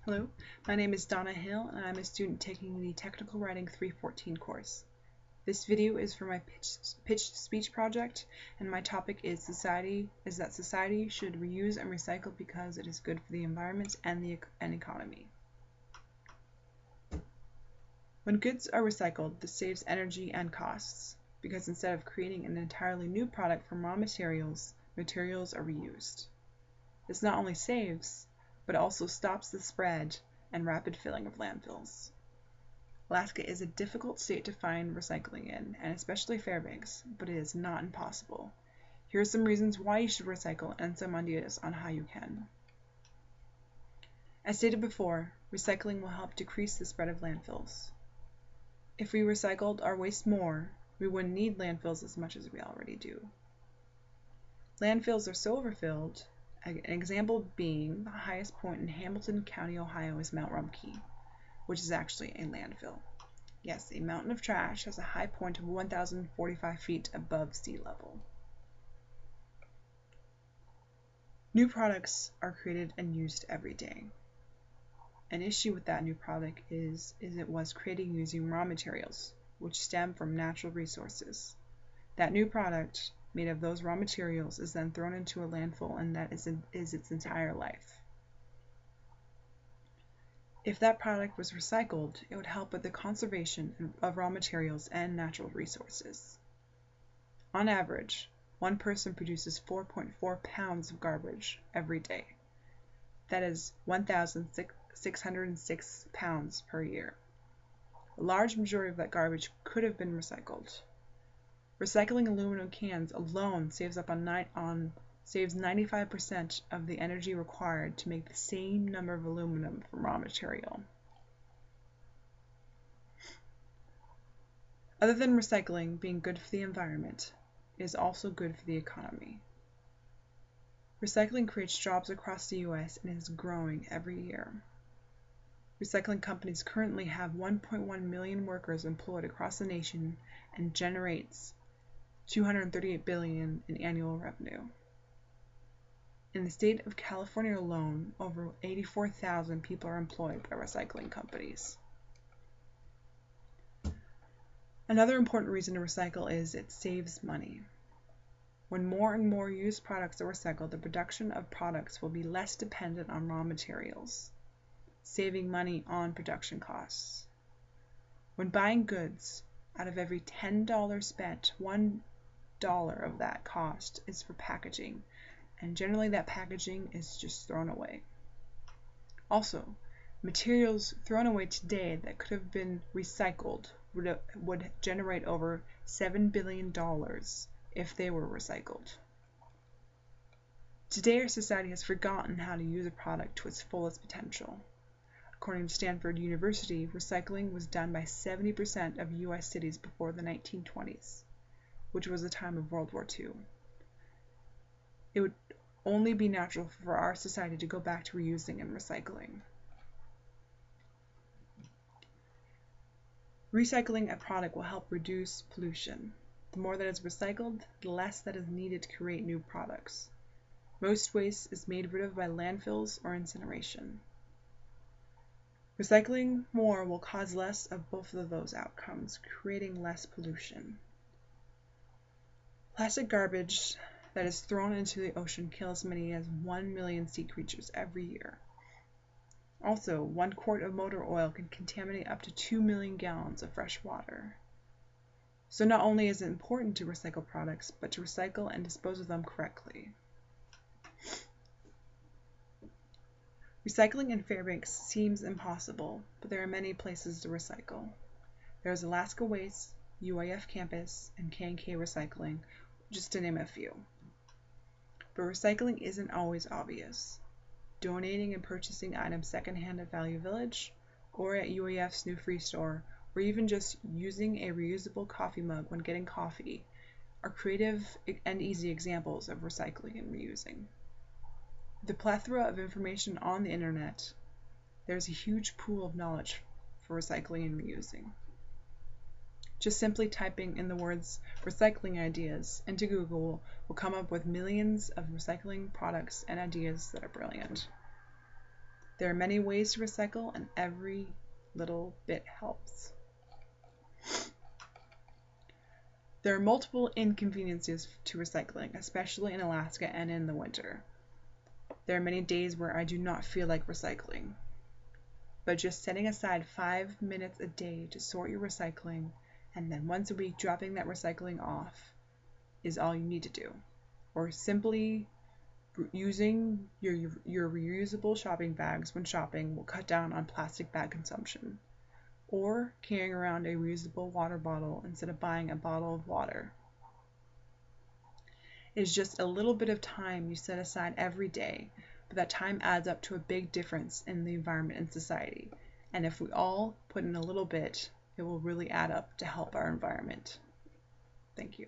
Hello, my name is Donna Hill and I'm a student taking the Technical Writing 314 course. This video is for my pitched speech project, and my topic is that society should reuse and recycle because it is good for the environment and the economy. When goods are recycled, this saves energy and costs, because instead of creating an entirely new product from raw materials, materials are reused. This not only saves, but also stops the spread and rapid filling of landfills. Alaska is a difficult state to find recycling in, and especially Fairbanks, but it is not impossible. Here are some reasons why you should recycle and some ideas on how you can. As stated before, recycling will help decrease the spread of landfills. If we recycled our waste more, we wouldn't need landfills as much as we already do. Landfills are so overfilled. An example being the highest point in Hamilton County, Ohio is Mount Rumpke, which is actually a landfill. Yes, a mountain of trash has a high point of 1,045 feet above sea level. New products are created and used every day. An issue with that new product is it was created using raw materials, which stem from natural resources. That new product made of those raw materials is then thrown into a landfill, and that is its entire life. If that product was recycled, it would help with the conservation of raw materials and natural resources. On average, one person produces 4.4 pounds of garbage every day. That is 1,606 pounds per year. A large majority of that garbage could have been recycled. Recycling aluminum cans alone saves 95% of the energy required to make the same number of aluminum from raw material. Other than recycling being good for the environment, it is also good for the economy. Recycling creates jobs across the U.S. and is growing every year. Recycling companies currently have 1.1 million workers employed across the nation and generates $238 billion in annual revenue. In the state of California alone, over 84,000 people are employed by recycling companies. Another important reason to recycle is it saves money. When more and more used products are recycled, the production of products will be less dependent on raw materials, saving money on production costs. When buying goods, out of every $10 spent, $1 of that cost is for packaging, and generally that packaging is just thrown away. Also, materials thrown away today that could have been recycled would generate over $7 billion if they were recycled. Today, our society has forgotten how to use a product to its fullest potential. According to Stanford University, recycling was done by 70% of U.S. cities before the 1920s, which was the time of World War II. It would only be natural for our society to go back to reusing and recycling. Recycling a product will help reduce pollution. The more that is recycled, the less that is needed to create new products. Most waste is made rid of by landfills or incineration. Recycling more will cause less of both of those outcomes, creating less pollution. Plastic garbage that is thrown into the ocean kills as many as 1 million sea creatures every year. Also, 1 quart of motor oil can contaminate up to 2 million gallons of fresh water. So not only is it important to recycle products, but to recycle and dispose of them correctly. Recycling in Fairbanks seems impossible, but there are many places to recycle. There is Alaska Waste, UAF Campus, and K&K Recycling, just to name a few. But recycling isn't always obvious. Donating and purchasing items secondhand at Value Village, or at UAF's new free store, or even just using a reusable coffee mug when getting coffee, are creative and easy examples of recycling and reusing. With the plethora of information on the internet, there's a huge pool of knowledge for recycling and reusing. Just simply typing in the words recycling ideas into Google will come up with millions of recycling products and ideas that are brilliant. There are many ways to recycle, and every little bit helps. There are multiple inconveniences to recycling, especially in Alaska and in the winter. There are many days where I do not feel like recycling, but just setting aside 5 minutes a day to sort your recycling and then once a week dropping that recycling off is all you need to do. Or simply using your reusable shopping bags when shopping will cut down on plastic bag consumption. Or carrying around a reusable water bottle instead of buying a bottle of water. It is just a little bit of time you set aside every day, but that time adds up to a big difference in the environment and society. And if we all put in a little bit, it will really add up to help our environment. Thank you.